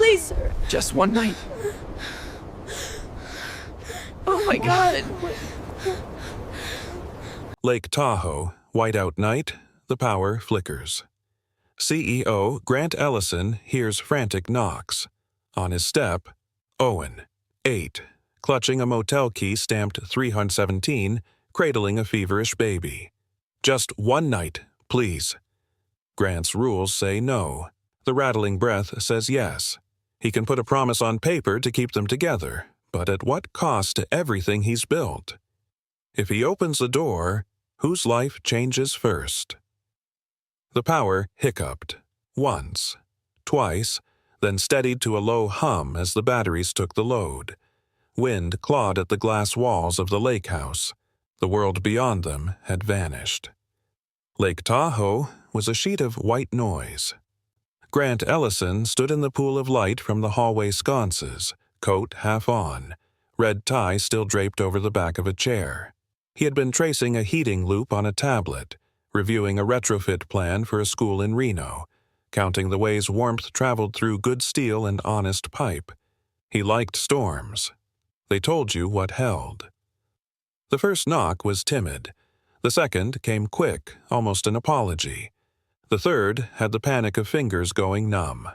Please, sir. Just one night. Oh my God. Lake Tahoe, whiteout night, the power flickers. CEO Grant Ellison hears frantic knocks. On his step, Owen, 8, clutching a motel key stamped 317, cradling a feverish baby. Just one night, please. Grant's rules say no. The rattling breath says yes. He can put a promise on paper to keep them together, but at what cost to everything he's built? If he opens the door, whose life changes first? The power hiccuped. Once, twice, then steadied to a low hum as the batteries took the load. Wind clawed at the glass walls of the lake house. The world beyond them had vanished. Lake Tahoe was a sheet of white noise. Grant Ellison stood in the pool of light from the hallway sconces, coat half on, red tie still draped over the back of a chair. He had been tracing a heating loop on a tablet, reviewing a retrofit plan for a school in Reno, counting the ways warmth traveled through good steel and honest pipe. He liked storms. They told you what held. The first knock was timid. The second came quick, almost an apology. The third had the panic of fingers going numb.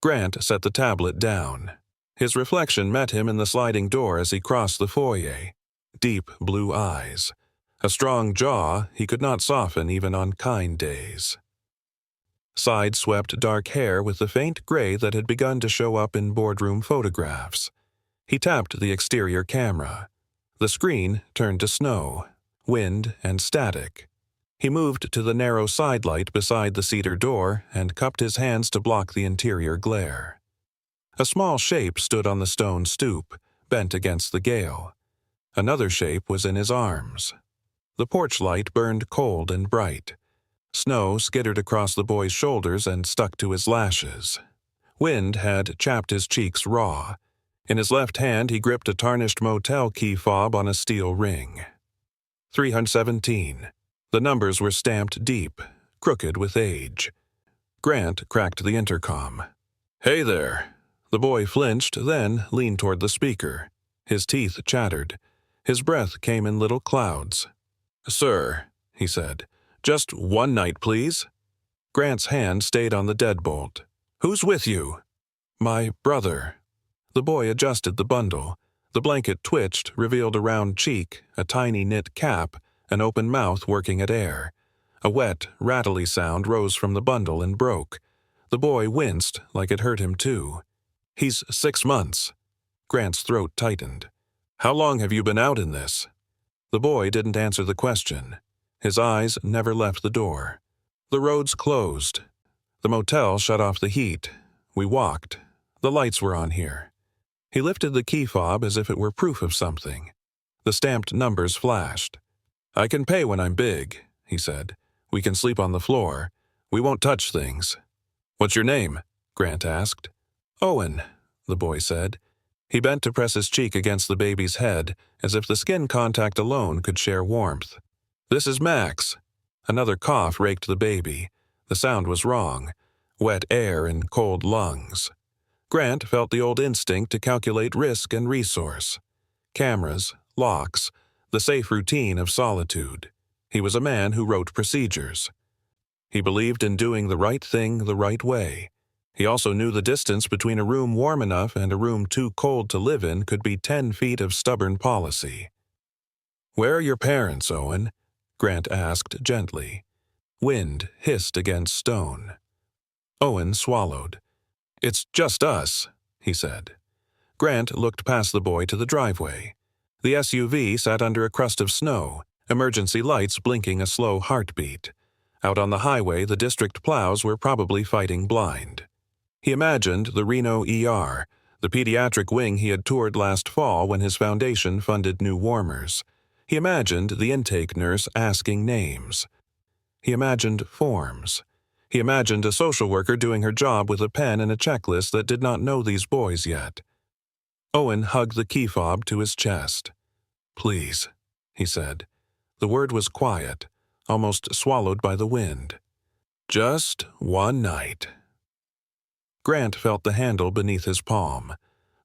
Grant set the tablet down. His reflection met him in the sliding door as he crossed the foyer. Deep blue eyes. A strong jaw he could not soften even on kind days. Side-swept dark hair with the faint gray that had begun to show up in boardroom photographs. He tapped the exterior camera. The screen turned to snow, wind, and static. He moved to the narrow sidelight beside the cedar door and cupped his hands to block the interior glare. A small shape stood on the stone stoop, bent against the gale. Another shape was in his arms. The porch light burned cold and bright. Snow skittered across the boy's shoulders and stuck to his lashes. Wind had chapped his cheeks raw. In his left hand he gripped a tarnished motel key fob on a steel ring. 317. The numbers were stamped deep, crooked with age. Grant cracked the intercom. "Hey there." The boy flinched, then leaned toward the speaker. His teeth chattered. His breath came in little clouds. "Sir," he said, "just one night, please." Grant's hand stayed on the deadbolt. "Who's with you?" "My brother." The boy adjusted the bundle. The blanket twitched, revealed a round cheek, a tiny knit cap, an open mouth working at air. A wet, rattly sound rose from the bundle and broke. The boy winced like it hurt him too. "He's 6 months." Grant's throat tightened. "How long have you been out in this?" The boy didn't answer the question. His eyes never left the door. The roads closed. The motel shut off the heat. We walked. The lights were on here. He lifted the key fob as if it were proof of something. The stamped numbers flashed. "I can pay when I'm big," he said. "We can sleep on the floor. We won't touch things." "What's your name?" Grant asked. "Owen," the boy said. He bent to press his cheek against the baby's head, as if the skin contact alone could share warmth. "This is Max." Another cough raked the baby. The sound was wrong. Wet air in cold lungs. Grant felt the old instinct to calculate risk and resource. Cameras, locks, the safe routine of solitude. He was a man who wrote procedures. He believed in doing the right thing the right way. He also knew the distance between a room warm enough and a room too cold to live in could be 10 feet of stubborn policy. "Where are your parents, Owen?" Grant asked gently. Wind hissed against stone. Owen swallowed. "It's just us," he said. Grant looked past the boy to the driveway. The SUV sat under a crust of snow, emergency lights blinking a slow heartbeat. Out on the highway, the district plows were probably fighting blind. He imagined the Reno ER, the pediatric wing he had toured last fall when his foundation funded new warmers. He imagined the intake nurse asking names. He imagined forms. He imagined a social worker doing her job with a pen and a checklist that did not know these boys yet. Owen hugged the key fob to his chest. "Please," he said. The word was quiet, almost swallowed by the wind. "Just one night." Grant felt the handle beneath his palm.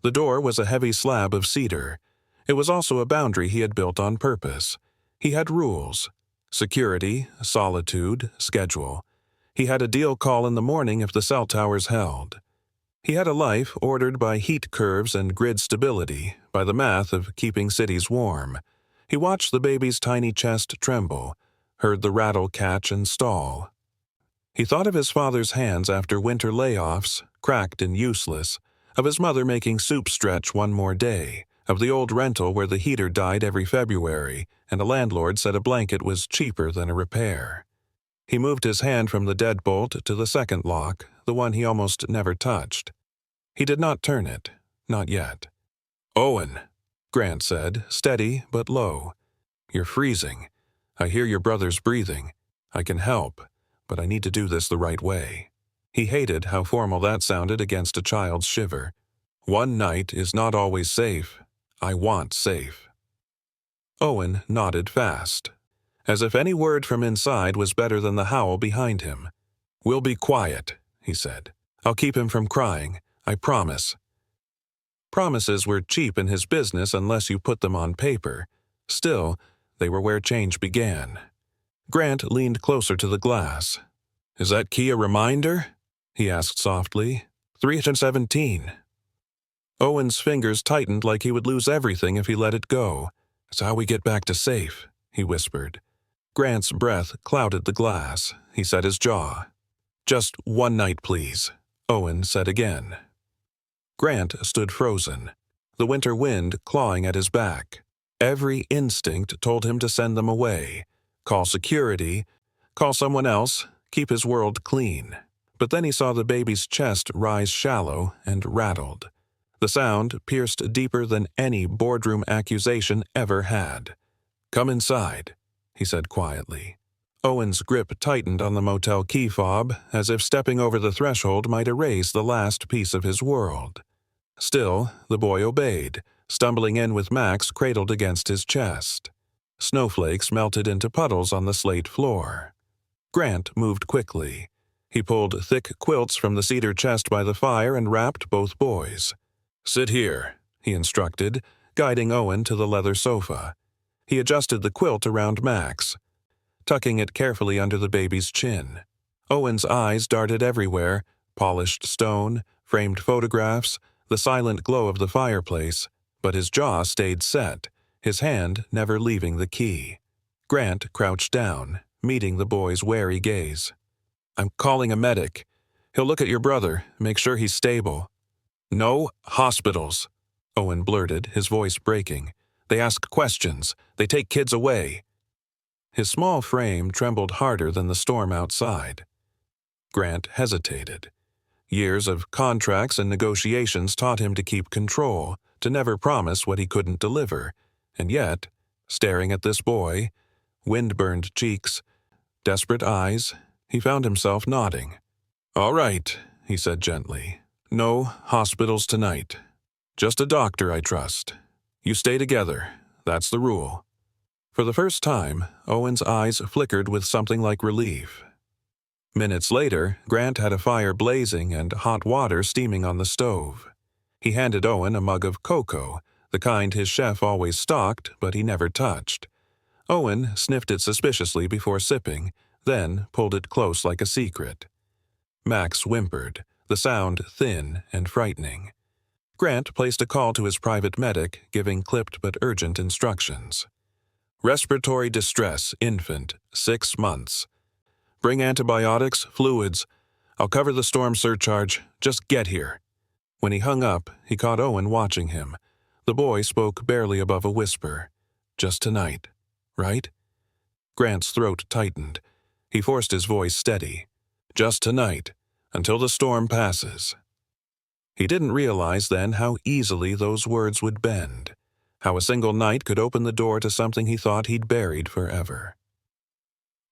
The door was a heavy slab of cedar. It was also a boundary he had built on purpose. He had rules: security, solitude, schedule. He had a deal call in the morning if the cell towers held. He had a life ordered by heat curves and grid stability, by the math of keeping cities warm. He watched the baby's tiny chest tremble, heard the rattle catch and stall. He thought of his father's hands after winter layoffs, cracked and useless, of his mother making soup stretch one more day, of the old rental where the heater died every February, and a landlord said a blanket was cheaper than a repair. He moved his hand from the deadbolt to the second lock, the one he almost never touched. He did not turn it, not yet. "Owen," Grant said, steady but low. "You're freezing. I hear your brother's breathing. I can help, but I need to do this the right way." He hated how formal that sounded against a child's shiver. "One night is not always safe. I want safe." Owen nodded fast, as if any word from inside was better than the howl behind him. "We'll be quiet," he said. "I'll keep him from crying. I promise." Promises were cheap in his business unless you put them on paper. Still, they were where change began. Grant leaned closer to the glass. "Is that key a reminder?" he asked softly. 317. Owen's fingers tightened like he would lose everything if he let it go. "It's how we get back to safe," he whispered. Grant's breath clouded the glass. He set his jaw. "Just one night, please," Owen said again. Grant stood frozen, the winter wind clawing at his back. Every instinct told him to send them away. Call security, call someone else, keep his world clean. But then he saw the baby's chest rise shallow and rattled. The sound pierced deeper than any boardroom accusation ever had. "Come inside," he said quietly. Owen's grip tightened on the motel key fob, as if stepping over the threshold might erase the last piece of his world. Still, the boy obeyed, stumbling in with Max cradled against his chest. Snowflakes melted into puddles on the slate floor. Grant moved quickly. He pulled thick quilts from the cedar chest by the fire and wrapped both boys. "Sit here," he instructed, guiding Owen to the leather sofa. He adjusted the quilt around Max, tucking it carefully under the baby's chin. Owen's eyes darted everywhere: polished stone, framed photographs, the silent glow of the fireplace, but his jaw stayed set, his hand never leaving the key. Grant crouched down, meeting the boy's wary gaze. "I'm calling a medic. He'll look at your brother, make sure he's stable." "No hospitals," Owen blurted, his voice breaking. "They ask questions. They take kids away." His small frame trembled harder than the storm outside. Grant hesitated. Years of contracts and negotiations taught him to keep control, to never promise what he couldn't deliver, and yet, staring at this boy, wind-burned cheeks, desperate eyes, he found himself nodding. "All right," he said gently. "No hospitals tonight. Just a doctor, I trust. You stay together. That's the rule." For the first time, Owen's eyes flickered with something like relief. Minutes later, Grant had a fire blazing and hot water steaming on the stove. He handed Owen a mug of cocoa, the kind his chef always stocked but he never touched. Owen sniffed it suspiciously before sipping, then pulled it close like a secret. Max whimpered, the sound thin and frightening. Grant placed a call to his private medic, giving clipped but urgent instructions. "Respiratory distress, infant, 6 months. Bring antibiotics, fluids. I'll cover the storm surcharge. Just get here." When he hung up, he caught Owen watching him. The boy spoke barely above a whisper. "Just tonight, right?" Grant's throat tightened. He forced his voice steady. "Just tonight, until the storm passes." He didn't realize then how easily those words would bend, how a single night could open the door to something he thought he'd buried forever.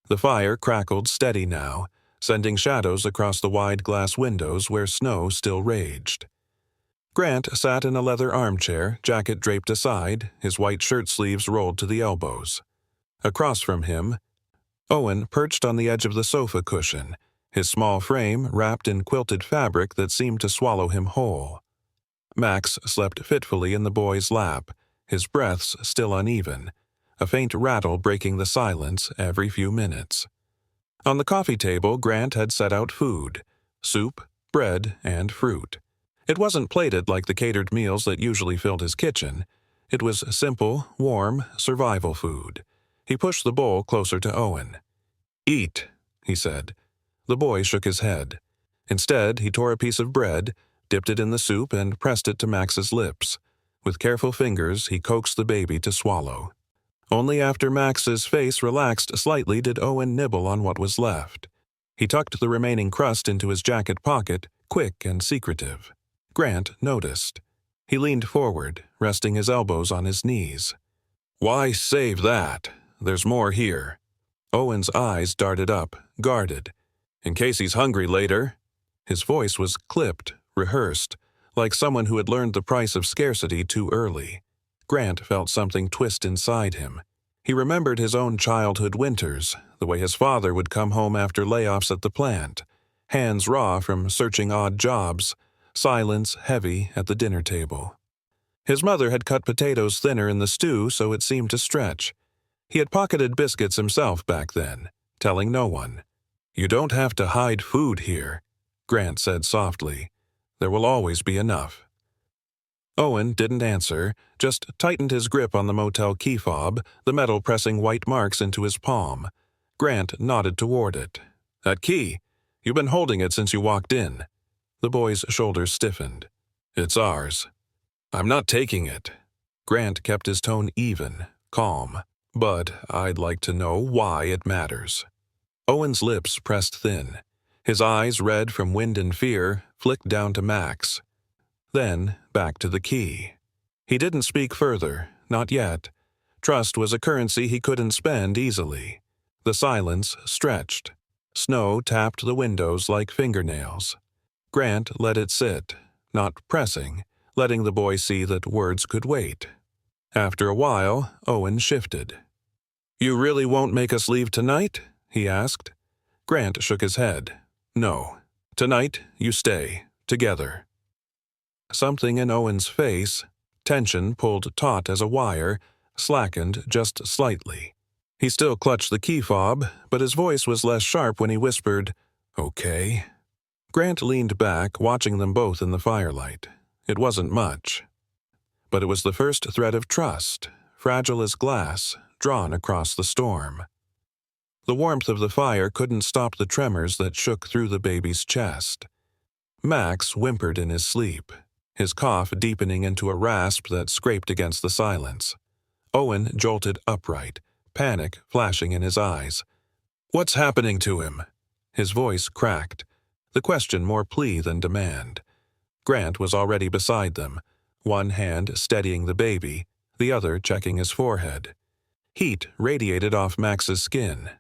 The fire crackled steady now, sending shadows across the wide glass windows where snow still raged. Grant sat in a leather armchair, jacket draped aside, his white shirt sleeves rolled to the elbows. Across from him, Owen perched on the edge of the sofa cushion, his small frame wrapped in quilted fabric that seemed to swallow him whole. Max slept fitfully in the boy's lap, his breaths still uneven, a faint rattle breaking the silence every few minutes. On the coffee table, Grant had set out food: soup, bread, and fruit. It wasn't plated like the catered meals that usually filled his kitchen. It was simple, warm, survival food. He pushed the bowl closer to Owen. "Eat," he said. The boy shook his head. Instead, he tore a piece of bread, dipped it in the soup, and pressed it to Max's lips. With careful fingers, he coaxed the baby to swallow. Only after Max's face relaxed slightly did Owen nibble on what was left. He tucked the remaining crust into his jacket pocket, quick and secretive. Grant noticed. He leaned forward, resting his elbows on his knees. "Why save that? There's more here." Owen's eyes darted up, guarded. "In case he's hungry later." His voice was clipped, rehearsed, like someone who had learned the price of scarcity too early. Grant felt something twist inside him. He remembered his own childhood winters, the way his father would come home after layoffs at the plant, hands raw from searching odd jobs, silence heavy at the dinner table. His mother had cut potatoes thinner in the stew so it seemed to stretch. He had pocketed biscuits himself back then, telling no one. "You don't have to hide food here," Grant said softly. "There will always be enough." Owen didn't answer, just tightened his grip on the motel key fob, the metal pressing white marks into his palm. Grant nodded toward it. "That key. You've been holding it since you walked in." The boy's shoulders stiffened. "It's ours." "I'm not taking it." Grant kept his tone even, calm. "But I'd like to know why it matters." Owen's lips pressed thin. His eyes, red from wind and fear, flicked down to Max. Then back to the key. He didn't speak further, not yet. Trust was a currency he couldn't spend easily. The silence stretched. Snow tapped the windows like fingernails. Grant let it sit, not pressing, letting the boy see that words could wait. After a while, Owen shifted. "You really won't make us leave tonight?" he asked. Grant shook his head. "No. Tonight, you stay. Together." Something in Owen's face, tension pulled taut as a wire, slackened just slightly. He still clutched the key fob, but his voice was less sharp when he whispered, "Okay." Grant leaned back, watching them both in the firelight. It wasn't much. But it was the first thread of trust, fragile as glass, drawn across the storm. The warmth of the fire couldn't stop the tremors that shook through the baby's chest. Max whimpered in his sleep, his cough deepening into a rasp that scraped against the silence. Owen jolted upright, panic flashing in his eyes. "What's happening to him?" His voice cracked, the question more plea than demand. Grant was already beside them, one hand steadying the baby, the other checking his forehead. Heat radiated off Max's skin.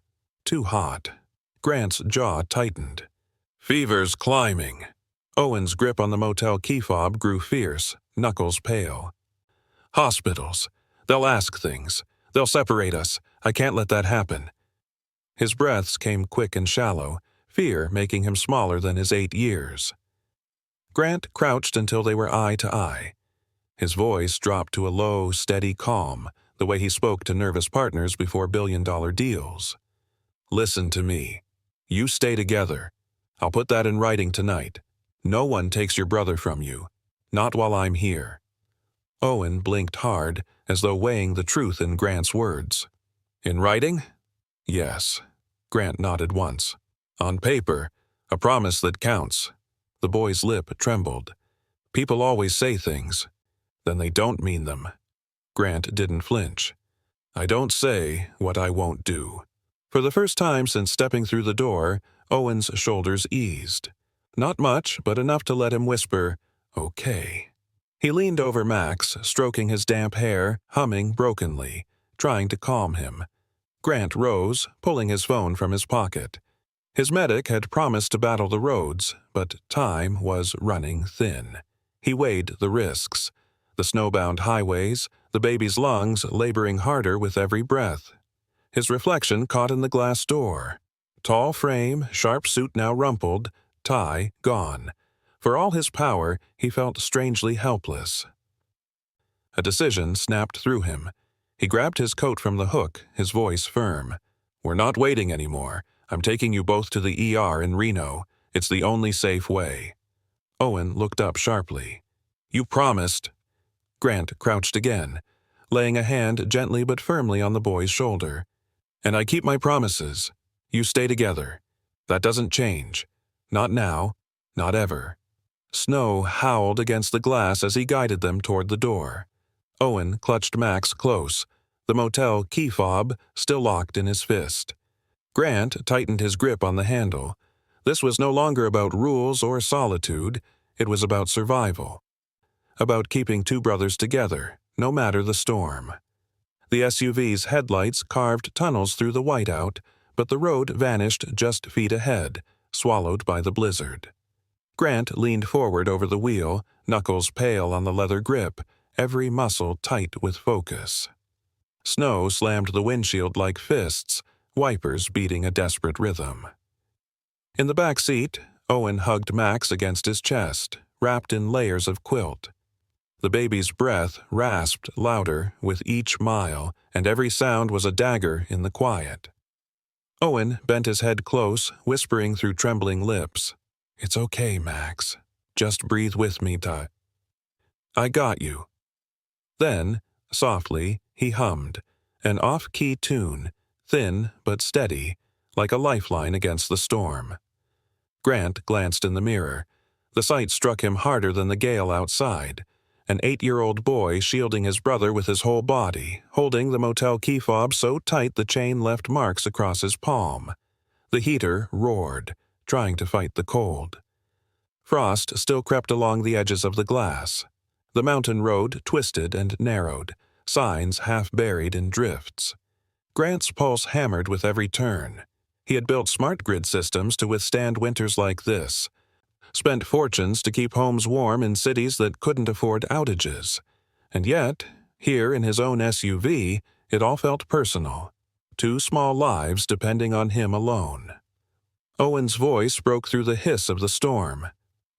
Too hot. Grant's jaw tightened. "Fever's climbing." Owen's grip on the motel key fob grew fierce, knuckles pale. "Hospitals. They'll ask things. They'll separate us. I can't let that happen." His breaths came quick and shallow, fear making him smaller than his 8 years. Grant crouched until they were eye to eye. His voice dropped to a low, steady calm, the way he spoke to nervous partners before billion-dollar deals. "Listen to me. You stay together. I'll put that in writing tonight. No one takes your brother from you. Not while I'm here." Owen blinked hard, as though weighing the truth in Grant's words. "In writing?" "Yes." Grant nodded once. "On paper, a promise that counts." The boy's lip trembled. "People always say things. Then they don't mean them." Grant didn't flinch. "I don't say what I won't do." For the first time since stepping through the door, Owen's shoulders eased. Not much, but enough to let him whisper, "Okay." He leaned over Max, stroking his damp hair, humming brokenly, trying to calm him. Grant rose, pulling his phone from his pocket. His medic had promised to battle the roads, but time was running thin. He weighed the risks. The snowbound highways, the baby's lungs laboring harder with every breath. His reflection caught in the glass door. Tall frame, sharp suit now rumpled, tie gone. For all his power, he felt strangely helpless. A decision snapped through him. He grabbed his coat from the hook, his voice firm. "We're not waiting anymore. I'm taking you both to the ER in Reno. It's the only safe way." Owen looked up sharply. "You promised." Grant crouched again, laying a hand gently but firmly on the boy's shoulder. "And I keep my promises. You stay together. That doesn't change. Not now. Not ever." Snow howled against the glass as he guided them toward the door. Owen clutched Max close, the motel key fob still locked in his fist. Grant tightened his grip on the handle. This was no longer about rules or solitude. It was about survival. About keeping two brothers together, no matter the storm. The SUV's headlights carved tunnels through the whiteout, but the road vanished just feet ahead, swallowed by the blizzard. Grant leaned forward over the wheel, knuckles pale on the leather grip, every muscle tight with focus. Snow slammed the windshield like fists, wipers beating a desperate rhythm. In the back seat, Owen hugged Max against his chest, wrapped in layers of quilt. The baby's breath rasped louder with each mile, and every sound was a dagger in the quiet. Owen bent his head close, whispering through trembling lips, "It's okay, Max. Just breathe with me, Ty. I got you." Then, softly, he hummed, an off-key tune, thin but steady, like a lifeline against the storm. Grant glanced in the mirror. The sight struck him harder than the gale outside. An 8-year-old boy shielding his brother with his whole body, holding the motel key fob so tight the chain left marks across his palm. The heater roared, trying to fight the cold. Frost still crept along the edges of the glass. The mountain road twisted and narrowed, signs half buried in drifts. Grant's pulse hammered with every turn. He had built smart grid systems to withstand winters like this, spent fortunes to keep homes warm in cities that couldn't afford outages. And yet, here in his own SUV, it all felt personal. 2 small lives depending on him alone. Owen's voice broke through the hiss of the storm.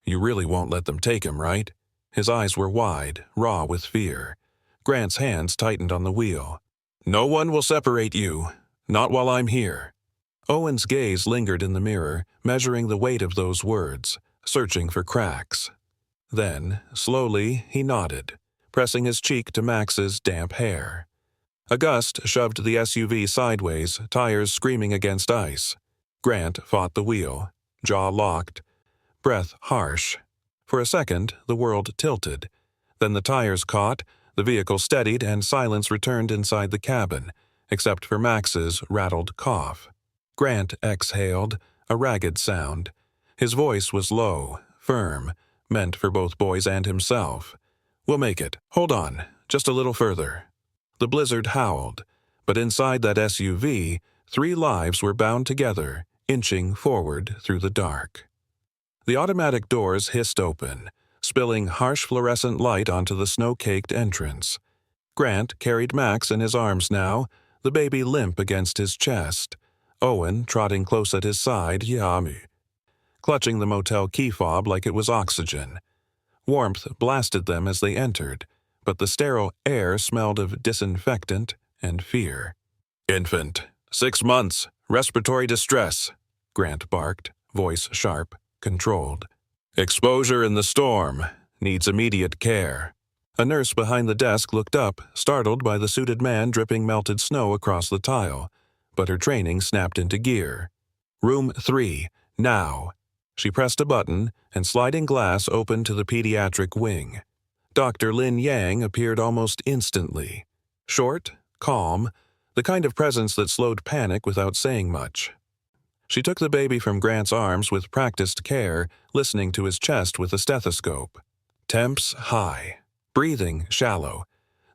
"You really won't let them take him, right?" His eyes were wide, raw with fear. Grant's hands tightened on the wheel. "No one will separate you. Not while I'm here." Owen's gaze lingered in the mirror, measuring the weight of those words, searching for cracks. Then, slowly, he nodded, pressing his cheek to Max's damp hair. A gust shoved the SUV sideways, tires screaming against ice. Grant fought the wheel, jaw locked, breath harsh. For a second, the world tilted. Then the tires caught, the vehicle steadied, and silence returned inside the cabin, except for Max's rattled cough. Grant exhaled, a ragged sound. His voice was low, firm, meant for both boys and himself. "We'll make it. Hold on. Just a little further." The blizzard howled, but inside that SUV, 3 lives were bound together, inching forward through the dark. The automatic doors hissed open, spilling harsh fluorescent light onto the snow-caked entrance. Grant carried Max in his arms now, the baby limp against his chest. Owen trotting close at his side, Yami, clutching the motel key fob like it was oxygen. Warmth blasted them as they entered, but the sterile air smelled of disinfectant and fear. "Infant, 6 months, respiratory distress," Grant barked, voice sharp, controlled. "Exposure in the storm, needs immediate care." A nurse behind the desk looked up, startled by the suited man dripping melted snow across the tile, but her training snapped into gear. "Room 3, now." She pressed a button, and sliding glass opened to the pediatric wing. Dr. Lin Yang appeared almost instantly. Short, calm, the kind of presence that slowed panic without saying much. She took the baby from Grant's arms with practiced care, listening to his chest with a stethoscope. Temps high. Breathing shallow.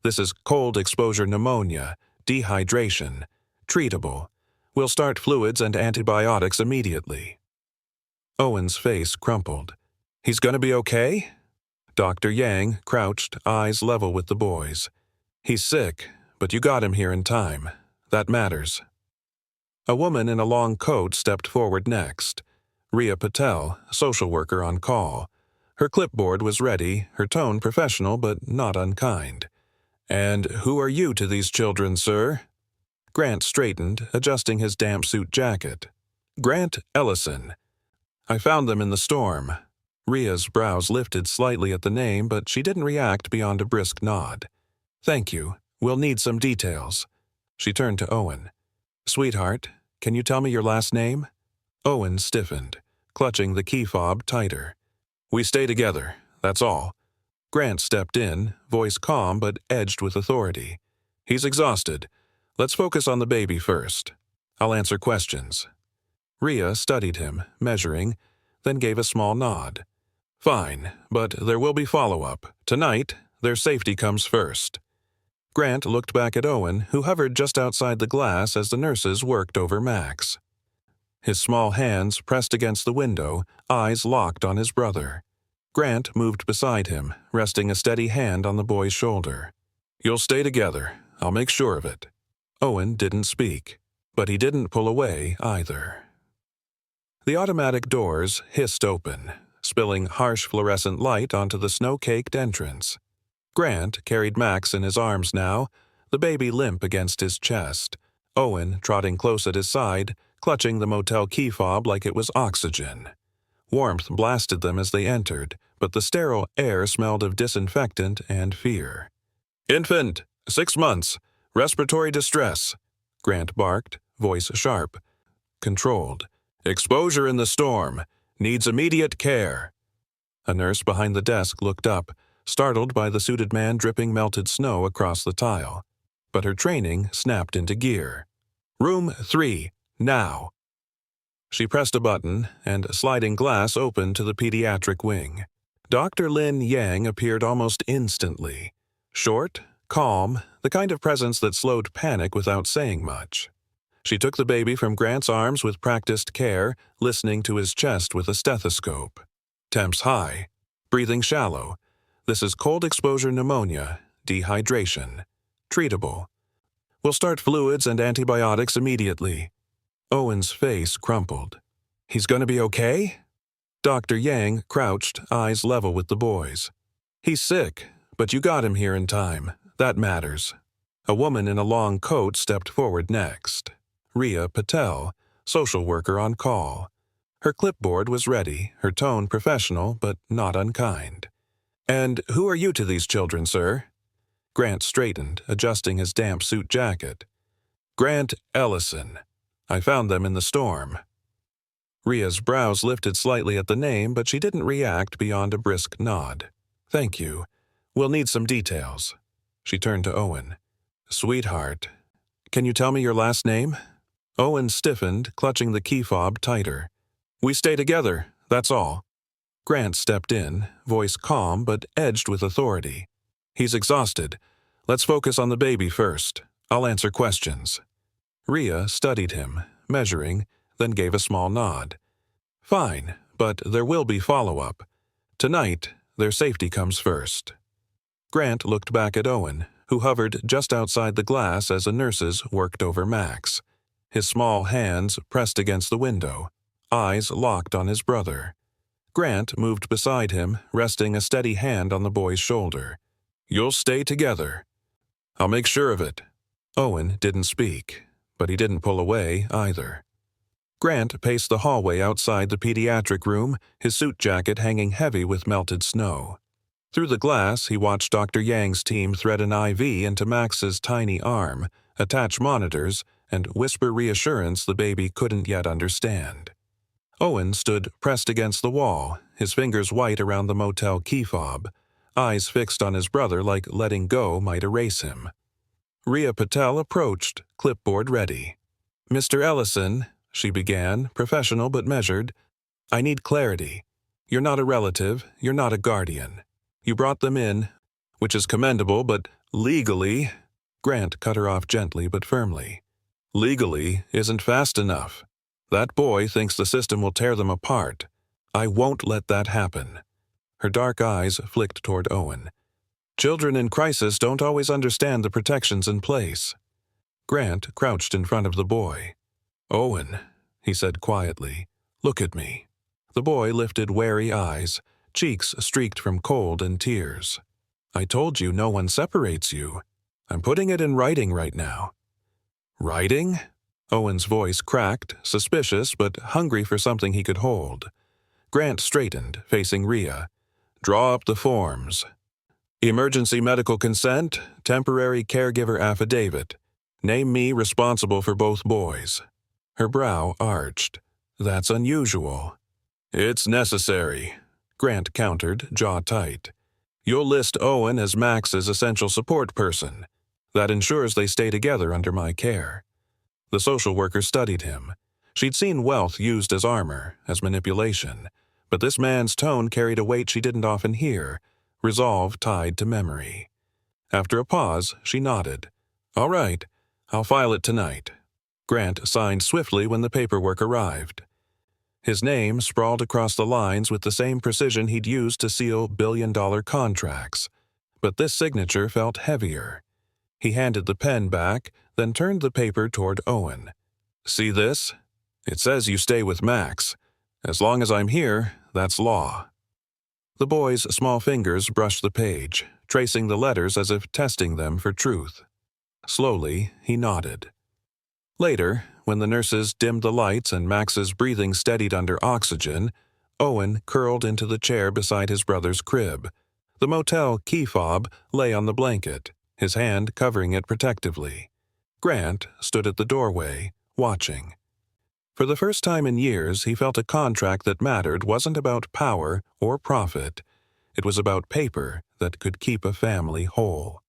"This is cold exposure pneumonia, dehydration. Treatable. We'll start fluids and antibiotics immediately." Owen's face crumpled. "He's gonna be okay?" Dr. Yang crouched, eyes level with the boys. "He's sick, but you got him here in time. That matters." A woman in a long coat stepped forward next. Ria Patel, social worker on call. Her clipboard was ready, her tone professional but not unkind. "And who are you to these children, sir?" Grant straightened, adjusting his damp suit jacket. "Grant Ellison. I found them in the storm." Ria's brows lifted slightly at the name, but she didn't react beyond a brisk nod. "Thank you. We'll need some details." She turned to Owen. "Sweetheart, can you tell me your last name?" Owen stiffened, clutching the key fob tighter. "We stay together, that's all." Grant stepped in, voice calm but edged with authority. "He's exhausted. Let's focus on the baby first. I'll answer questions." Ria studied him, measuring, then gave a small nod. "Fine, but there will be follow-up. Tonight, their safety comes first." Grant looked back at Owen, who hovered just outside the glass as the nurses worked over Max. His small hands pressed against the window, eyes locked on his brother. Grant moved beside him, resting a steady hand on the boy's shoulder. "You'll stay together. I'll make sure of it." Owen didn't speak, but he didn't pull away either. The automatic doors hissed open, spilling harsh fluorescent light onto the snow-caked entrance. Grant carried Max in his arms now, the baby limp against his chest, Owen trotting close at his side, clutching the motel key fob like it was oxygen. Warmth blasted them as they entered, but the sterile air smelled of disinfectant and fear. "Infant, 6 months, respiratory distress," Grant barked, voice sharp. Controlled. "Exposure in the storm. Needs immediate care." A nurse behind the desk looked up, startled by the suited man dripping melted snow across the tile. But her training snapped into gear. "Room 3, now." She pressed a button, and sliding glass opened to the pediatric wing. Dr. Lin Yang appeared almost instantly. Short, calm, the kind of presence that slowed panic without saying much. She took the baby from Grant's arms with practiced care, listening to his chest with a stethoscope. "Temps high. Breathing shallow. This is cold exposure pneumonia, dehydration. Treatable. We'll start fluids and antibiotics immediately." Owen's face crumpled. "He's going to be okay?" Dr. Yang crouched, eyes level with the boys. "He's sick, but you got him here in time. That matters." A woman in a long coat stepped forward next. Ria Patel, social worker on call. Her clipboard was ready, her tone professional but not unkind. "And who are you to these children, sir?" Grant straightened, adjusting his damp suit jacket. "Grant Ellison. I found them in the storm." Ria's brows lifted slightly at the name, but she didn't react beyond a brisk nod. "Thank you. We'll need some details." She turned to Owen. "Sweetheart, can you tell me your last name?" Owen stiffened, clutching the key fob tighter. "We stay together, that's all." Grant stepped in, voice calm but edged with authority. "He's exhausted. Let's focus on the baby first. I'll answer questions." Ria studied him, measuring, then gave a small nod. "Fine, but there will be follow-up. Tonight, their safety comes first." Grant looked back at Owen, who hovered just outside the glass as the nurses worked over Max. His small hands pressed against the window, eyes locked on his brother. Grant moved beside him, resting a steady hand on the boy's shoulder. "You'll stay together." "I'll make sure of it." Owen didn't speak, but he didn't pull away either. Grant paced the hallway outside the pediatric room, his suit jacket hanging heavy with melted snow. Through the glass, he watched Dr. Yang's team thread an IV into Max's tiny arm, attach monitors, and whisper reassurance the baby couldn't yet understand. Owen stood pressed against the wall, his fingers white around the motel key fob, eyes fixed on his brother like letting go might erase him. Ria Patel approached, clipboard ready. "Mr. Ellison," she began, professional but measured, "I need clarity. You're not a relative, you're not a guardian. You brought them in, which is commendable, but legally—" Grant cut her off gently but firmly. "Legally isn't fast enough. That boy thinks the system will tear them apart. I won't let that happen." Her dark eyes flicked toward Owen. "Children in crisis don't always understand the protections in place." Grant crouched in front of the boy. "Owen," he said quietly, "look at me." The boy lifted wary eyes, cheeks streaked from cold and tears. "I told you no one separates you. I'm putting it in writing right now." "Writing?" Owen's voice cracked, suspicious but hungry for something he could hold. Grant straightened, facing Rhea. "Draw up the forms. Emergency medical consent, temporary caregiver affidavit. Name me responsible for both boys." Her brow arched. "That's unusual." "It's necessary," Grant countered, jaw tight. "You'll list Owen as Max's essential support person. That ensures they stay together under my care." The social worker studied him. She'd seen wealth used as armor, as manipulation, but this man's tone carried a weight she didn't often hear, resolve tied to memory. After a pause, she nodded. "All right, I'll file it tonight." Grant signed swiftly when the paperwork arrived. His name sprawled across the lines with the same precision he'd used to seal billion-dollar contracts. But this signature felt heavier. He handed the pen back, then turned the paper toward Owen. "See this? It says you stay with Max. As long as I'm here, that's law." The boy's small fingers brushed the page, tracing the letters as if testing them for truth. Slowly, he nodded. Later, when the nurses dimmed the lights and Max's breathing steadied under oxygen, Owen curled into the chair beside his brother's crib. The motel key fob lay on the blanket, his hand covering it protectively. Grant stood at the doorway, watching. For the first time in years, he felt a contract that mattered wasn't about power or profit. It was about paper that could keep a family whole.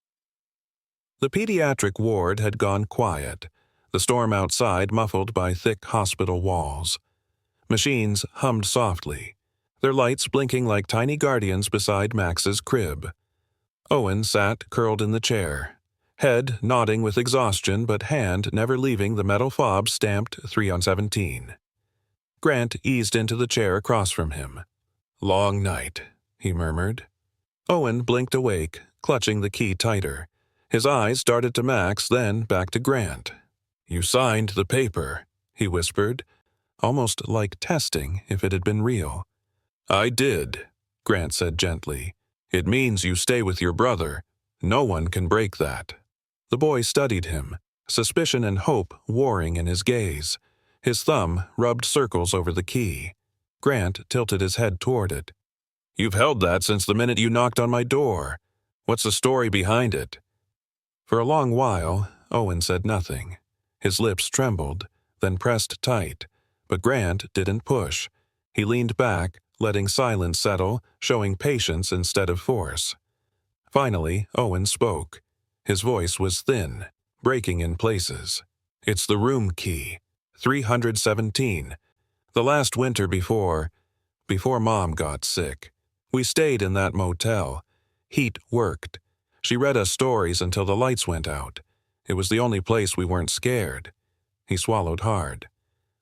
The pediatric ward had gone quiet, the storm outside muffled by thick hospital walls. Machines hummed softly, their lights blinking like tiny guardians beside Max's crib. Owen sat curled in the chair, head nodding with exhaustion but hand never leaving the metal fob stamped 3 on 17. Grant eased into the chair across from him. "Long night," he murmured. Owen blinked awake, clutching the key tighter. His eyes darted to Max, then back to Grant. "You signed the paper," he whispered, almost like testing if it had been real. "I did," Grant said gently. "It means you stay with your brother. No one can break that." The boy studied him, suspicion and hope warring in his gaze. His thumb rubbed circles over the key. Grant tilted his head toward it. "You've held that since the minute you knocked on my door. What's the story behind it?" For a long while, Owen said nothing. His lips trembled, then pressed tight, but Grant didn't push. He leaned back, letting silence settle, showing patience instead of force. Finally, Owen spoke. His voice was thin, breaking in places. "It's the room key, 317. The last winter before Mom got sick. We stayed in that motel. Heat worked. She read us stories until the lights went out. It was the only place we weren't scared." He swallowed hard.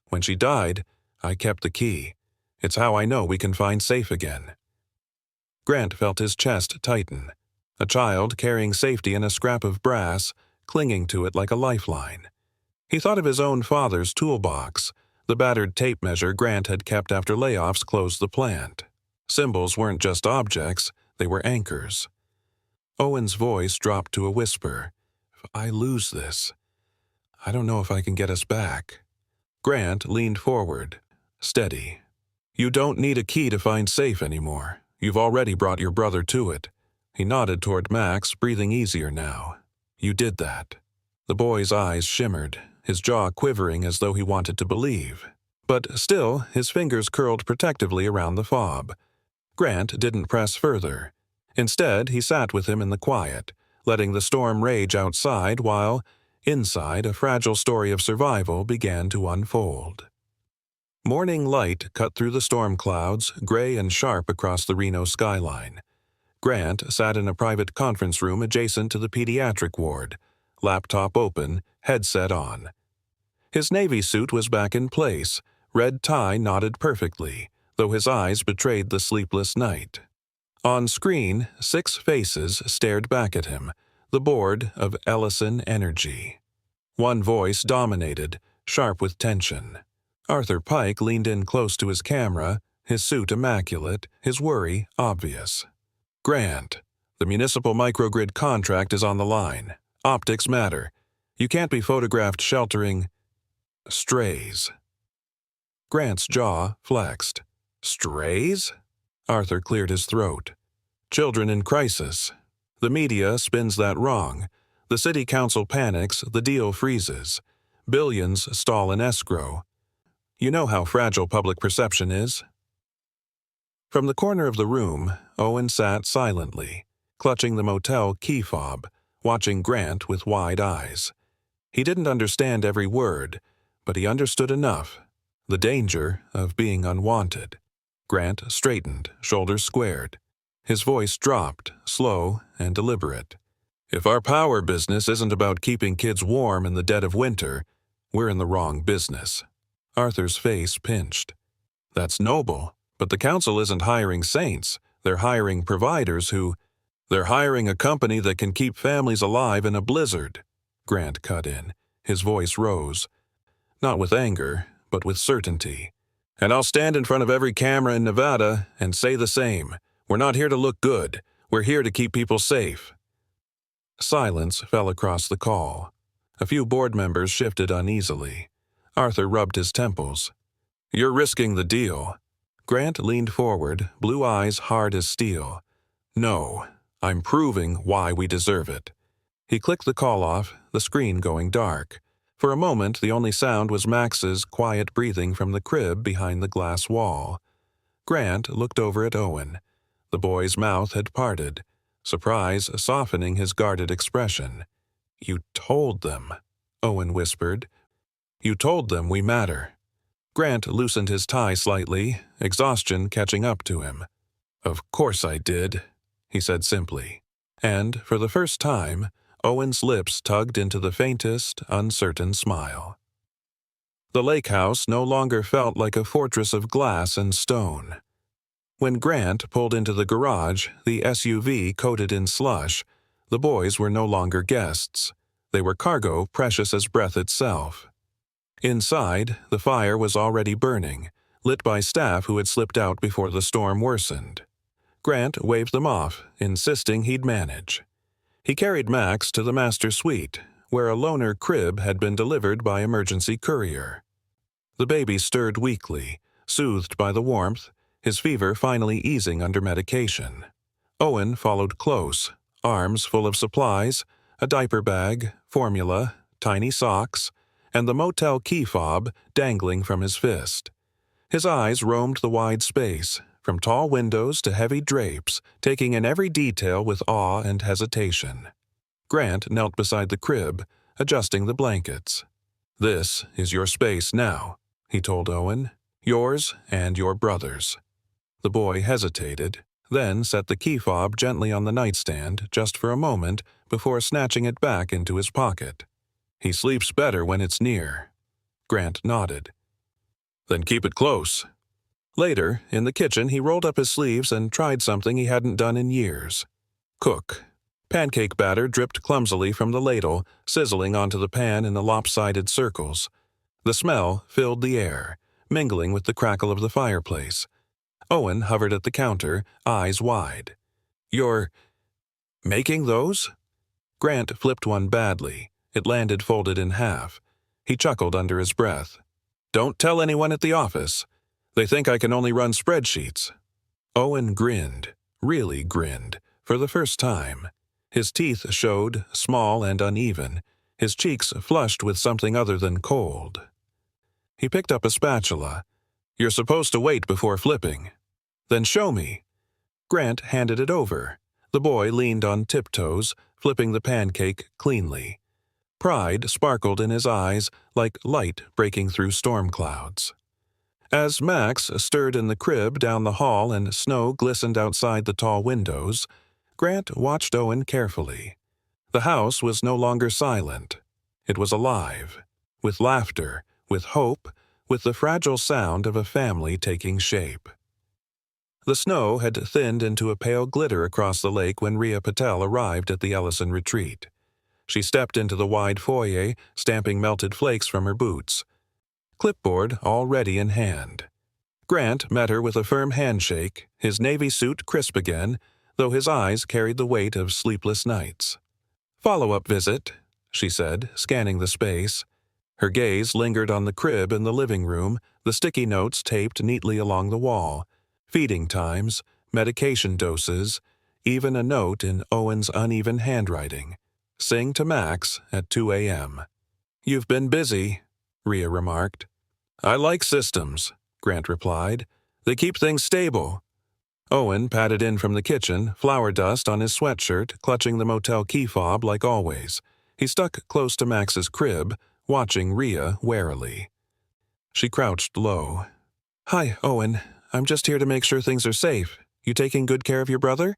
"When she died, I kept the key. It's how I know we can find safe again." Grant felt his chest tighten. A child carrying safety in a scrap of brass, clinging to it like a lifeline. He thought of his own father's toolbox, the battered tape measure Grant had kept after layoffs closed the plant. Symbols weren't just objects, they were anchors. Owen's voice dropped to a whisper. "If I lose this, I don't know if I can get us back." Grant leaned forward, steady. "You don't need a key to find safe anymore. You've already brought your brother to it." He nodded toward Max, breathing easier now. "You did that." The boy's eyes shimmered, his jaw quivering as though he wanted to believe. But still, his fingers curled protectively around the fob. Grant didn't press further. Instead, he sat with him in the quiet, letting the storm rage outside while, inside, a fragile story of survival began to unfold. Morning light cut through the storm clouds, gray and sharp across the Reno skyline. Grant sat in a private conference room adjacent to the pediatric ward, laptop open, headset on. His Navy suit was back in place, red tie knotted perfectly, though his eyes betrayed the sleepless night. On screen, 6 faces stared back at him, the board of Ellison Energy. One voice dominated, sharp with tension. Arthur Pike leaned in close to his camera, his suit immaculate, his worry obvious. "Grant, the municipal microgrid contract is on the line. Optics matter. You can't be photographed sheltering strays." Grant's jaw flexed. "Strays?" Arthur cleared his throat. "Children in crisis. The media spins that wrong. The city council panics, the deal freezes. Billions stall in escrow. You know how fragile public perception is." From the corner of the room, Owen sat silently, clutching the motel key fob, watching Grant with wide eyes. He didn't understand every word, but he understood enough. The danger of being unwanted. Grant straightened, shoulders squared. His voice dropped, slow and deliberate. "If our power business isn't about keeping kids warm in the dead of winter, we're in the wrong business." Arthur's face pinched. "That's noble, but the council isn't hiring saints. They're hiring providers who... They're hiring a company that can keep families alive in a blizzard." Grant cut in. His voice rose. Not with anger, but with certainty. "And I'll stand in front of every camera in Nevada and say the same. We're not here to look good. We're here to keep people safe." Silence fell across the call. A few board members shifted uneasily. Arthur rubbed his temples. "You're risking the deal." Grant leaned forward, blue eyes hard as steel. "No, I'm proving why we deserve it." He clicked the call off, the screen going dark. For a moment, the only sound was Max's quiet breathing from the crib behind the glass wall. Grant looked over at Owen. The boy's mouth had parted, surprise softening his guarded expression. "You told them," Owen whispered. "You told them we matter." Grant loosened his tie slightly, exhaustion catching up to him. "Of course I did," he said simply. And, for the first time, Owen's lips tugged into the faintest, uncertain smile. The lake house no longer felt like a fortress of glass and stone. When Grant pulled into the garage, the SUV coated in slush, the boys were no longer guests. They were cargo precious as breath itself. Inside, the fire was already burning, lit by staff who had slipped out before the storm worsened. Grant waved them off, insisting he'd manage. He carried Max to the master suite, where a loaner crib had been delivered by emergency courier. The baby stirred weakly, soothed by the warmth, his fever finally easing under medication. Owen followed close, arms full of supplies, a diaper bag, formula, tiny socks, and the motel key fob dangling from his fist. His eyes roamed the wide space, from tall windows to heavy drapes, taking in every detail with awe and hesitation. Grant knelt beside the crib, adjusting the blankets. "This is your space now," he told Owen. "Yours and your brother's." The boy hesitated, then set the key fob gently on the nightstand just for a moment before snatching it back into his pocket. "He sleeps better when it's near." Grant nodded. "Then keep it close." Later, in the kitchen, he rolled up his sleeves and tried something he hadn't done in years. Cook. Pancake batter dripped clumsily from the ladle, sizzling onto the pan in the lopsided circles. The smell filled the air, mingling with the crackle of the fireplace. Owen hovered at the counter, eyes wide. "You're making those?" Grant flipped one badly. It landed folded in half. He chuckled under his breath. "Don't tell anyone at the office. They think I can only run spreadsheets." Owen grinned, really grinned, for the first time. His teeth showed, small and uneven, his cheeks flushed with something other than cold. He picked up a spatula. "You're supposed to wait before flipping." "Then show me." Grant handed it over. The boy leaned on tiptoes, flipping the pancake cleanly. Pride sparkled in his eyes like light breaking through storm clouds. As Max stirred in the crib down the hall and snow glistened outside the tall windows, Grant watched Owen carefully. The house was no longer silent. It was alive, with laughter, with hope, with the fragile sound of a family taking shape. The snow had thinned into a pale glitter across the lake when Rhea Patel arrived at the Ellison retreat. She stepped into the wide foyer, stamping melted flakes from her boots. clipboard already in hand. Grant met her with a firm handshake, his navy suit crisp again, though his eyes carried the weight of sleepless nights. "Follow-up visit," she said, scanning the space. Her gaze lingered on the crib in the living room, the sticky notes taped neatly along the wall, feeding times, medication doses, even a note in Owen's uneven handwriting. "Sing to Max at 2 a.m. "You've been busy," Rhea remarked. "I like systems," Grant replied. "They keep things stable." Owen padded in from the kitchen, flour dust on his sweatshirt, clutching the motel key fob like always. He stuck close to Max's crib, watching Rhea warily. She crouched low. "Hi, Owen. I'm just here to make sure things are safe. You taking good care of your brother?"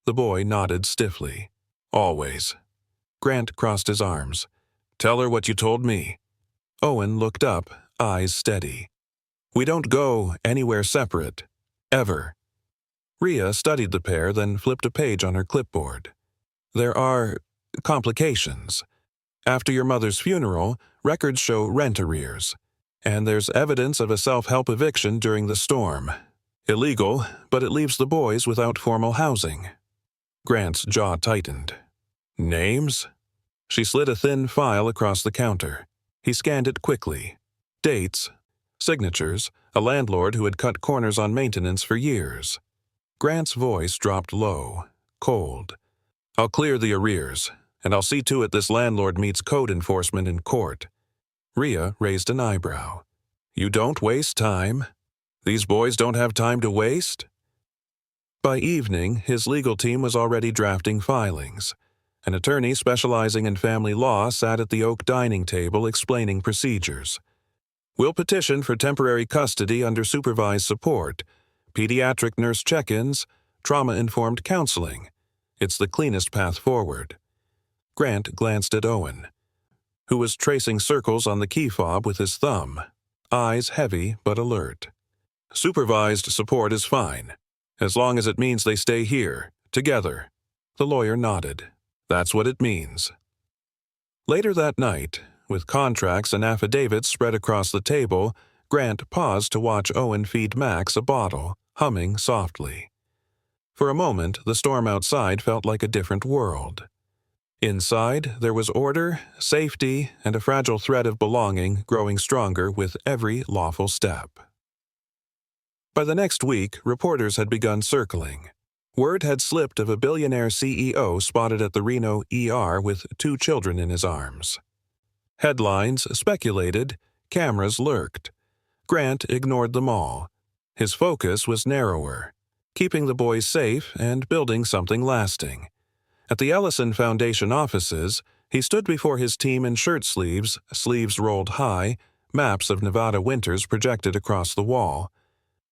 The boy nodded stiffly. "Always." Grant crossed his arms. "Tell her what you told me." Owen looked up, eyes steady. "We don't go anywhere separate. Ever." Rhea studied the pair, then flipped a page on her clipboard. "There are complications. After your mother's funeral, records show rent arrears. And there's evidence of a self-help eviction during the storm. Illegal, but it leaves the boys without formal housing." Grant's jaw tightened. "Names?" She slid a thin file across the counter. He scanned it quickly. Dates, signatures, a landlord who had cut corners on maintenance for years. Grant's voice dropped low, cold. "I'll clear the arrears, and I'll see to it this landlord meets code enforcement in court." Rhea raised an eyebrow. "You don't waste time? These boys don't have time to waste?" By evening, his legal team was already drafting filings. An attorney specializing in family law sat at the oak dining table explaining procedures. "We'll petition for temporary custody under supervised support, pediatric nurse check-ins, trauma-informed counseling. It's the cleanest path forward." Grant glanced at Owen, who was tracing circles on the key fob with his thumb, eyes heavy but alert. "Supervised support is fine, as long as it means they stay here, together." The lawyer nodded. "That's what it means." Later that night, with contracts and affidavits spread across the table, Grant paused to watch Owen feed Max a bottle, humming softly. For a moment, the storm outside felt like a different world. Inside, there was order, safety, and a fragile thread of belonging growing stronger with every lawful step. By the next week, reporters had begun circling. Word had slipped of a billionaire CEO spotted at the Reno ER with 2 children in his arms. Headlines speculated, cameras lurked. Grant ignored them all. His focus was narrower, keeping the boys safe and building something lasting. At the Ellison Foundation offices, he stood before his team in shirt sleeves, sleeves rolled high, maps of Nevada winters projected across the wall.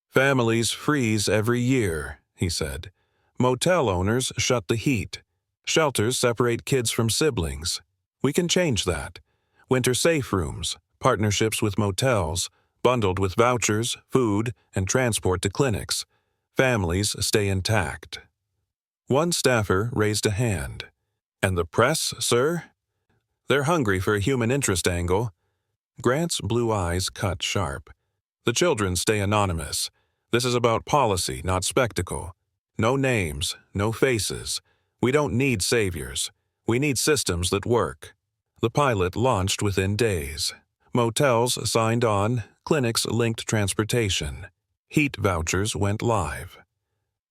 "Families freeze every year," he said. "Motel owners shut the heat. Shelters separate kids from siblings. We can change that. Winter safe rooms, partnerships with motels, bundled with vouchers, food, and transport to clinics. Families stay intact." One staffer raised a hand. "And the press, sir?" "They're hungry for a human interest angle." Grant's blue eyes cut sharp. "The children stay anonymous. This is about policy, not spectacle. No names, no faces. We don't need saviors. We need systems that work." The pilot launched within days. Motels signed on, clinics linked transportation. Heat vouchers went live.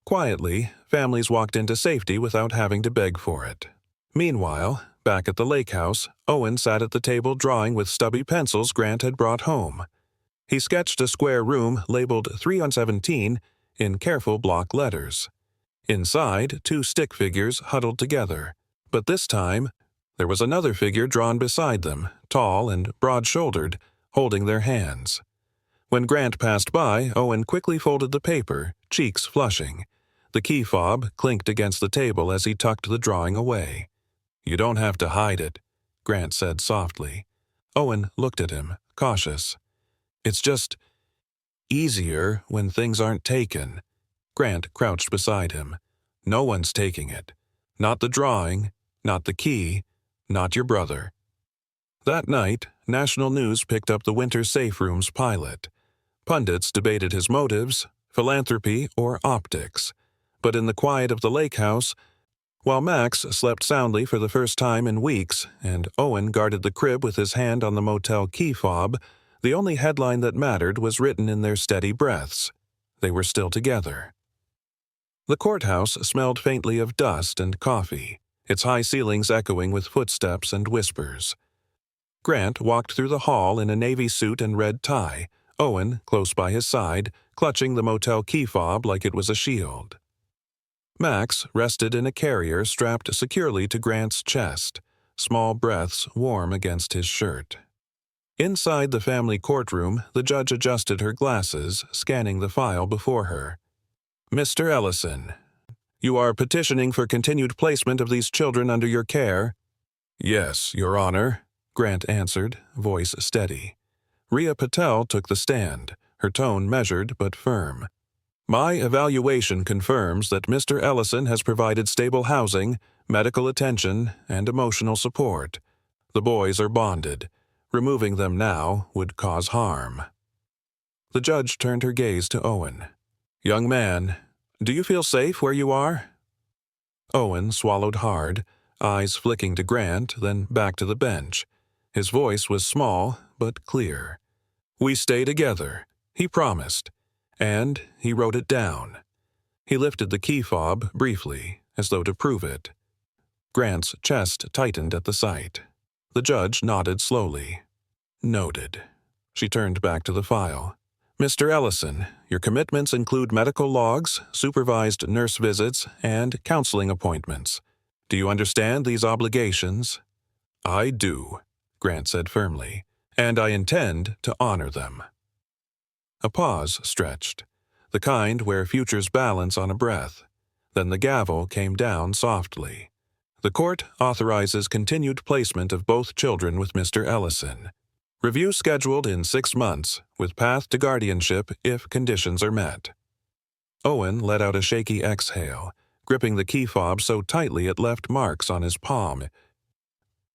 Quietly, families walked into safety without having to beg for it. Meanwhile, back at the lake house, Owen sat at the table drawing with stubby pencils Grant had brought home. He sketched a square room labeled 3-on-17 in careful block letters. Inside, 2 stick figures huddled together. But this time, there was another figure drawn beside them, tall and broad-shouldered, holding their hands. When Grant passed by, Owen quickly folded the paper, cheeks flushing. The key fob clinked against the table as he tucked the drawing away. "You don't have to hide it," Grant said softly. Owen looked at him, cautious. "It's just easier when things aren't taken." Grant crouched beside him. "No one's taking it. Not the drawing, not the key, not your brother." That night, national news picked up the Winter Safe Room's pilot. Pundits debated his motives, philanthropy or optics. But in the quiet of the lake house, while Max slept soundly for the first time in weeks and Owen guarded the crib with his hand on the motel key fob, the only headline that mattered was written in their steady breaths. They were still together. The courthouse smelled faintly of dust and coffee, its high ceilings echoing with footsteps and whispers. Grant walked through the hall in a navy suit and red tie, Owen close by his side, clutching the motel key fob like it was a shield. Max rested in a carrier strapped securely to Grant's chest, small breaths warm against his shirt. Inside the family courtroom, the judge adjusted her glasses, scanning the file before her. "Mr. Ellison, you are petitioning for continued placement of these children under your care?" "Yes, Your Honor," Grant answered, voice steady. Rhea Patel took the stand, her tone measured but firm. "My evaluation confirms that Mr. Ellison has provided stable housing, medical attention, and emotional support. The boys are bonded. Removing them now would cause harm." The judge turned her gaze to Owen. "Young man, do you feel safe where you are?" Owen swallowed hard, eyes flicking to Grant, then back to the bench. His voice was small but clear. "We stay together," he promised. And he wrote it down. He lifted the key fob briefly, as though to prove it. Grant's chest tightened at the sight. The judge nodded slowly. "Noted." She turned back to the file. "Mr. Ellison, your commitments include medical logs, supervised nurse visits, and counseling appointments. Do you understand these obligations?" "I do," Grant said firmly, "and I intend to honor them." A pause stretched, the kind where futures balance on a breath. Then the gavel came down softly. The court authorizes continued placement of both children with Mr. Ellison. Review scheduled in 6 months, with path to guardianship if conditions are met. Owen let out a shaky exhale, gripping the key fob so tightly it left marks on his palm.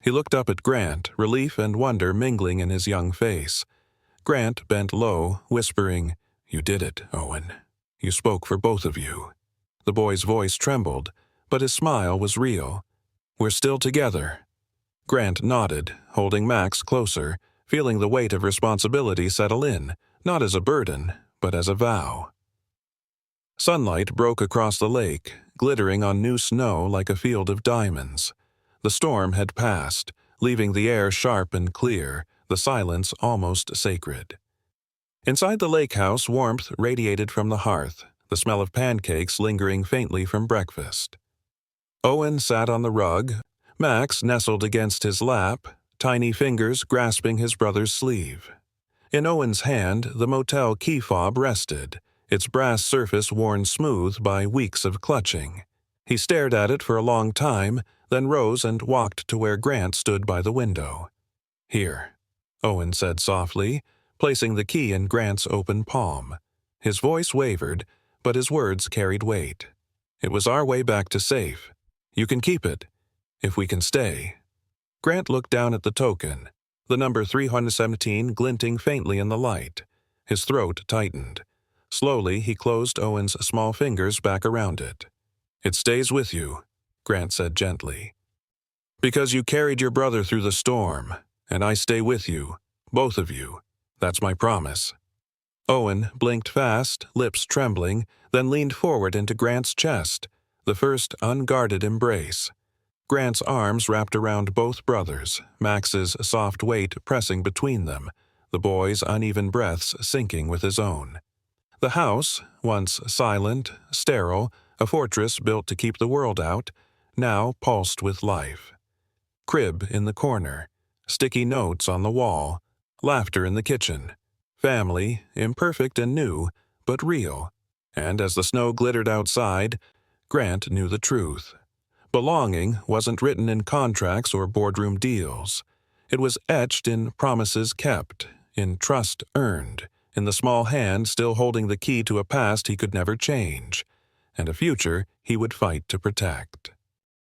He looked up at Grant, relief and wonder mingling in his young face. Grant bent low, whispering, "You did it, Owen. You spoke for both of you." The boy's voice trembled, but his smile was real. "We're still together." Grant nodded, holding Max closer, feeling the weight of responsibility settle in, not as a burden, but as a vow. Sunlight broke across the lake, glittering on new snow like a field of diamonds. The storm had passed, leaving the air sharp and clear, the silence almost sacred. Inside the lake house, warmth radiated from the hearth, the smell of pancakes lingering faintly from breakfast. Owen sat on the rug, Max nestled against his lap, tiny fingers grasping his brother's sleeve. In Owen's hand, the motel key fob rested, its brass surface worn smooth by weeks of clutching. He stared at it for a long time, then rose and walked to where Grant stood by the window. "Here," Owen said softly, placing the key in Grant's open palm. His voice wavered, but his words carried weight. "It was our way back to safe. You can keep it, if we can stay." Grant looked down at the token, the number 317 glinting faintly in the light. His throat tightened. Slowly, he closed Owen's small fingers back around it. "It stays with you," Grant said gently. "Because you carried your brother through the storm, and I stay with you, both of you. That's my promise." Owen blinked fast, lips trembling, then leaned forward into Grant's chest, the first unguarded embrace. Grant's arms wrapped around both brothers, Max's soft weight pressing between them, the boy's uneven breaths syncing with his own. The house, once silent, sterile, a fortress built to keep the world out, now pulsed with life. Crib in the corner, sticky notes on the wall, laughter in the kitchen. Family, imperfect and new, but real. And as the snow glittered outside, Grant knew the truth. Belonging wasn't written in contracts or boardroom deals. It was etched in promises kept, in trust earned, in the small hand still holding the key to a past he could never change, and a future he would fight to protect.